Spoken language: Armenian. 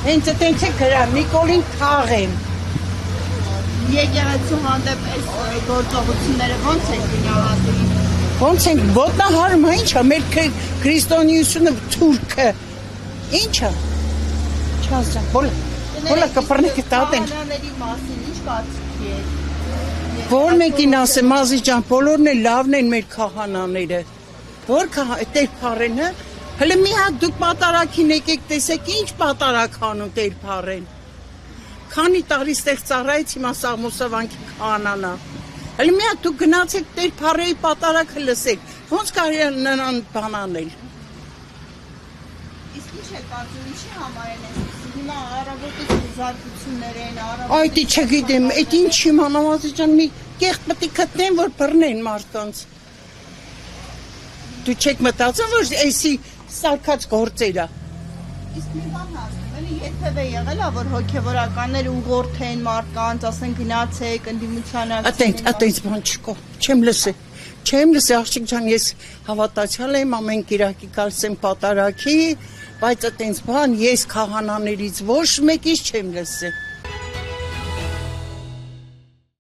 Հենց այդտենց է գրան, Նիկոլին թաղեմ։ Եկեղեցու հանդեպ այս գործողությունները ո՞նց եք գնահատում։ Ոնց ենք ոտնահարում, ի՞նչ է, մեր քրիստոնեությունը թուրքը։ Ի՞նչ է։ Չասեմ, բոլը կփռնեք տատեն։ Քահանաների մասին ինչ կարծիքի եք։ Որ մեկին ասեմ, Մազի ջան, բոլորն էլ լավն են մեր քահանաները։ Որ Տեր Փարեն, հա։ Հələ մի հատ դուք պատարագին եկեք տեսեք, ինչ պատարագ անում Տեր Փարեն։ Քանի տարի ստեղ ծառայեց հիմա Սամոսավանքի քահանանա։ Հələ մի հատ դուք գնացեք Տեր Փարեի պատարագը լսեք, ոնց կարելի է նրան բան անել։ Իսկ ինչ է կարծում, ինչի համար են այս հիմա առավոտից զարգություններ են, Այդ չգիտեմ, այդ ինչ իմանամ, Մազի ջան, մի կեղտ պետք է գտնեն, որ բռնեն մարդկանց։ Դու չեք մտածում, որ էսի սարքած գործերը։ Իսկ մի բան հասնում, էլի երբևէ եղել է, որ հոգևորականներ ուղղորդեն մարդկանց, ասեն գնացեք, ընդդիմության Այդտենց բան չկա, չեմ լսել, աղջիկ ջան, ես հավատացյալ եմ, ամեն կիրակի գալիս եմ պատարագի, բայց այդտենց բան ես քահանաներից ոչ մեկից չեմ լսել։